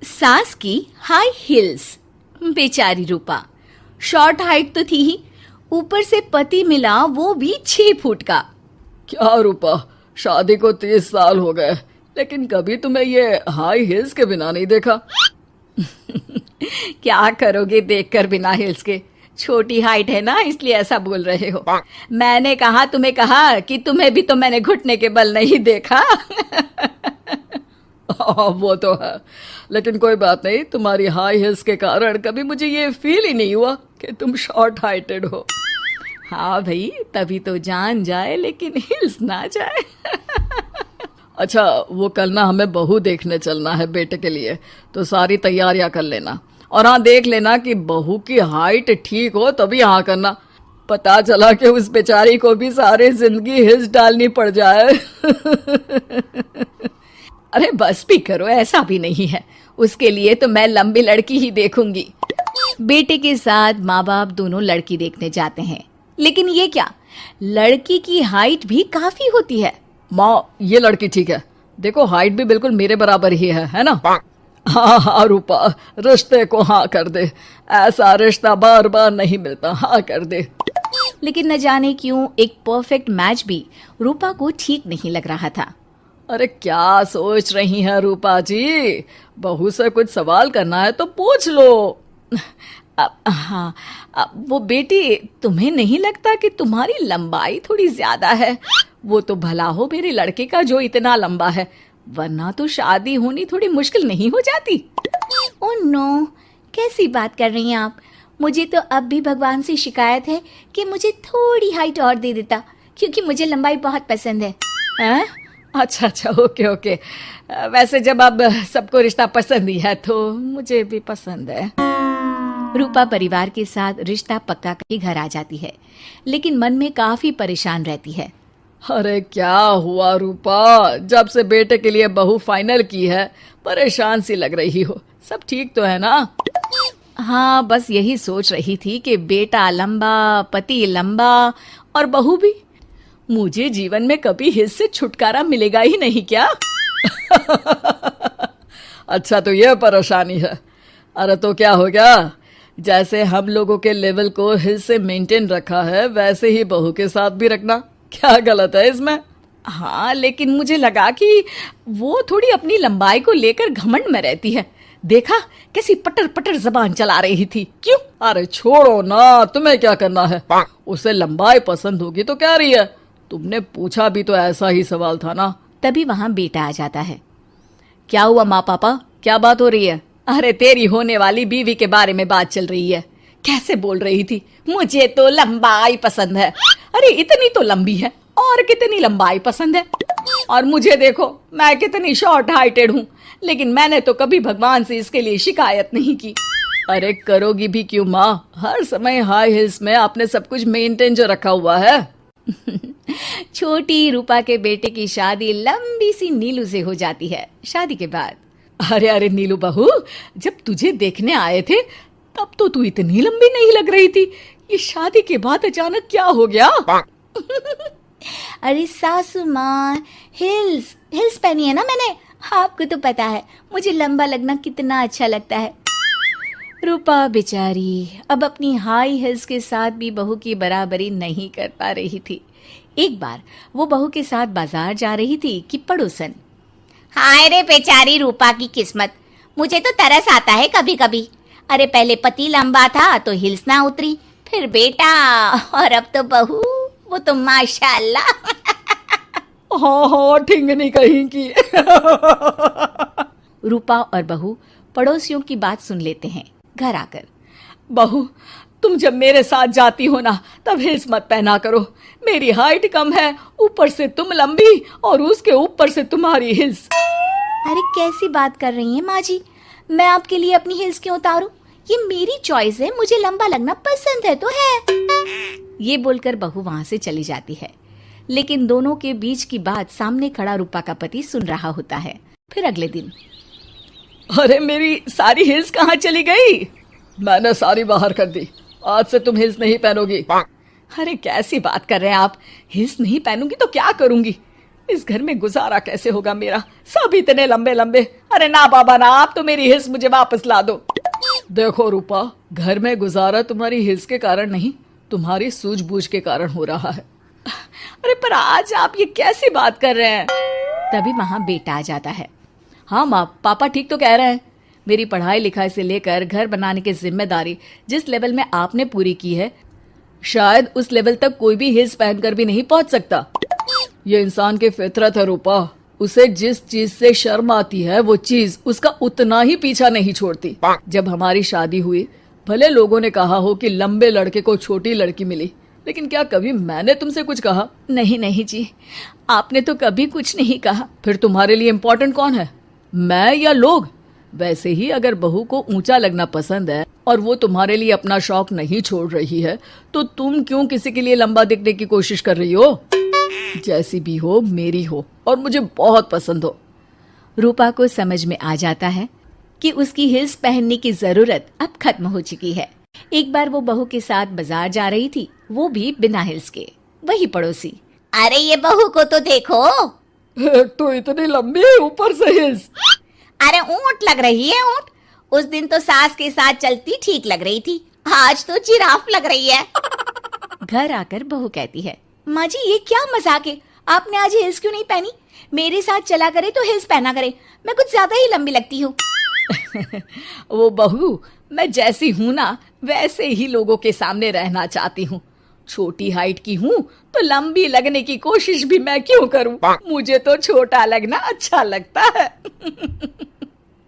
सास की high heels. बेचारी रूपा शॉर्ट हाइट तो थी ही, ऊपर से पति मिला वो भी 6 फुट का। क्या रूपा, शादी को 30 साल हो गए, लेकिन कभी तुम्हें ये हाई हील्स के बिना नहीं देखा। क्या करोगे देखकर बिना हिल्स के? छोटी हाइट है ना, इसलिए ऐसा बोल रहे हो। मैंने कहा कि तुम्हें भी तो मैंने घुटने के बल नहीं देखा। वो तो है, लेकिन कोई बात नहीं, तुम्हारी हाई हील्स के कारण कभी मुझे ये फील ही नहीं हुआ कि तुम शॉर्ट हाइटेड हो। हाँ भाई, तभी तो जान जाए लेकिन हिल्स ना जाए। अच्छा, वो कल ना हमें बहू देखने चलना है बेटे के लिए, तो सारी तैयारियां कर लेना। और हाँ, देख लेना कि बहू की हाइट ठीक हो तभी हाँ करना। पता चला कि उस बेचारी को भी सारी जिंदगी हिल्स डालनी पड़ जाए। अरे बस भी करो, ऐसा भी नहीं है। उसके लिए तो मैं लंबी लड़की ही देखूंगी। बेटे के साथ माँ बाप दोनों लड़की देखने जाते हैं, लेकिन ये क्या, लड़की की हाइट भी काफी होती है। माँ, ये लड़की ठीक है, देखो हाइट भी बिल्कुल मेरे बराबर ही है ना? हाँ हाँ रूपा, रिश्ते को हाँ कर दे, ऐसा रिश्ता बार बार नहीं मिलता, हाँ कर दे। लेकिन न जाने क्यों एक परफेक्ट मैच भी रूपा को ठीक नहीं लग रहा था। अरे क्या सोच रही हैं रूपा जी, बहू से कुछ सवाल करना है तो पूछ लो। हाँ, वो बेटी, तुम्हें नहीं लगता कि तुम्हारी लंबाई थोड़ी ज्यादा है? वो तो भला हो मेरे लड़के का जो इतना लंबा है, वरना तो शादी होनी थोड़ी मुश्किल नहीं हो जाती। ओह नो, कैसी बात कर रही हैं आप? मुझे तो अब भी भगवान से शिकायत है कि मुझे थोड़ी हाइट और दे देता, क्योंकि मुझे लंबाई बहुत पसंद है। हैं? अच्छा, ओके। वैसे जब अब सबको रिश्ता पसंद ही है तो मुझे भी पसंद है। रूपा परिवार के साथ रिश्ता पक्का करके घर आ जाती है, लेकिन मन में काफी परेशान रहती है। अरे क्या हुआ रूपा, जब से बेटे के लिए बहू फाइनल की है परेशान सी लग रही हो, सब ठीक तो है ना? हाँ, बस यही सोच रही थी कि बेटा लंबा, पति लंबा और बहू भी। मुझे जीवन में कभी हिस्स से छुटकारा मिलेगा ही नहीं क्या? अच्छा, तो ये परेशानी है। अरे तो क्या हो गया, जैसे हम लोगों के लेवल को हिस्स से मेंटेन रखा है वैसे ही बहू के साथ भी रखना, क्या गलत है इसमें? हाँ, लेकिन मुझे लगा कि वो थोड़ी अपनी लंबाई को लेकर घमंड में रहती है। देखा कैसी पटर पटर जबान चला रही थी। क्यों? अरे छोड़ो ना, तुम्हें क्या करना है? उसे लंबाई पसंद होगी तो क्या रही है, तुमने पूछा भी तो ऐसा ही सवाल था ना। तभी वहां बेटा आ जाता है। क्या हुआ माँ पापा, क्या बात हो रही है? अरे तेरी होने वाली बीवी के बारे में बात चल रही है। कैसे बोल रही थी, मुझे तो लंबाई पसंद है। अरे इतनी तो लंबी है, और कितनी लंबाई पसंद है? और मुझे देखो, मैं कितनी शॉर्ट हाइटेड हूँ, लेकिन मैंने तो कभी भगवान से इसके लिए शिकायत नहीं की। अरे करोगी भी क्यों माँ, हर समय हाई हिल्स में आपने सब कुछ मेंटेन जो रखा हुआ है। छोटी रूपा के बेटे की शादी लंबी सी नीलू से हो जाती है। शादी के बाद अरे नीलू बहू, जब तुझे देखने आए थे तब तो तू इतनी लंबी नहीं लग रही थी, ये शादी के बाद अचानक क्या हो गया? अरे सासू माँ, हिल्स पहनी है ना मैंने, आपको तो पता है मुझे लंबा लगना कितना अच्छा लगता है। रूपा बेचारी अब अपनी हाई हिल्स के साथ भी बहू की बराबरी नहीं कर पा रही थी। एक बार वो बहू के साथ बाजार जा रही थी कि पड़ोसन, हाय रे बेचारी रूपा की किस्मत, मुझे तो तरस आता है कभी कभी। अरे पहले पति लंबा था तो हिल्स ना उतरी, फिर बेटा, और अब तो बहू, वो तो माशाल्लाह। हाँ, ठिंगनी कहीं की। रूपा और बहू पड़ोसियों की बात सुन लेते हैं। घर आकर, बहू, तुम जब मेरे साथ जाती हो ना तब हिल्स मत पहना करो, मेरी हाइट कम है, ऊपर से तुम लंबी और उसके ऊपर से तुम्हारी हिल्स। अरे कैसी बात कर रही हैं माँ जी, मैं आपके लिए अपनी हिल्स क्यों उतारूं? ये मेरी चॉइस है, मुझे लंबा लगना पसंद है तो है। ये बोलकर बहू वहां से चली जाती है, लेकिन दोनों के बीच की बात सामने खड़ा रूपा का पति सुन रहा होता है। फिर अगले दिन, अरे मेरी सारी हिल्स कहाँ चली गई? मैंने सारी बाहर कर दी, आज से तुम हिल्स नहीं पहनोगी। अरे कैसी बात कर रहे हैं आप, हिल्स नहीं पहनूंगी तो क्या करूंगी? इस घर में गुजारा कैसे होगा मेरा, सब इतने लंबे लंबे। अरे ना बाबा ना, आप तो मेरी हिस्स मुझे वापस ला दो। देखो रूपा, घर में गुजारा तुम्हारी हिस्स के कारण नहीं, तुम्हारी सूझबूझ के कारण हो रहा है। अरे पर आज आप ये कैसी बात कर रहे हैं? तभी वहां बेटा आ जाता है। हाँ माँ, पापा ठीक तो कह रहे हैं। मेरी पढ़ाई लिखाई से लेकर घर बनाने की जिम्मेदारी जिस लेवल में आपने पूरी की है, शायद उस लेवल तक कोई भी हिस्स पहनकर भी नहीं पहुंच सकता। ये इंसान की फितरत है रूपा, उसे जिस चीज से शर्म आती है वो चीज उसका उतना ही पीछा नहीं छोड़ती। जब हमारी शादी हुई, भले लोगों ने कहा हो कि लंबे लड़के को छोटी लड़की मिली, लेकिन क्या कभी मैंने तुमसे कुछ कहा? नहीं नहीं जी, आपने तो कभी कुछ नहीं कहा। फिर तुम्हारे लिए इम्पोर्टेंट कौन है, मैं या लोग? वैसे ही अगर बहू को ऊंचा लगना पसंद है और वो तुम्हारे लिए अपना शौक नहीं छोड़ रही है, तो तुम क्यों किसी के लिए लंबा दिखने की कोशिश कर रही हो? जैसी भी हो, मेरी हो और मुझे बहुत पसंद हो। रूपा को समझ में आ जाता है कि उसकी हिल्स पहनने की जरूरत अब खत्म हो चुकी है। एक बार वो बहू के साथ बाजार जा रही थी, वो भी बिना हिल्स के। वही पड़ोसी, अरे ये बहू को तो देखो, एक तो इतनी लंबी, ऊपर से हिल्स। अरे ऊंट लग रही है ऊंट। उस दिन तो सास के साथ चलती ठीक लग रही थी, आज तो जिराफ लग रही है। घर आकर बहू कहती है, माँ जी ये क्या मजाक है, आपने आज हिल्स क्यों नहीं पहनी? मेरे साथ चला करे तो हिल्स पहना करे, मैं कुछ ज्यादा ही लंबी लगती हूँ। वो बहू, मैं जैसी हूँ ना वैसे ही लोगों के सामने रहना चाहती हूँ। छोटी हाइट की हूँ तो लंबी लगने की कोशिश भी मैं क्यों करूँ? मुझे तो छोटा लगना अच्छा लगता है।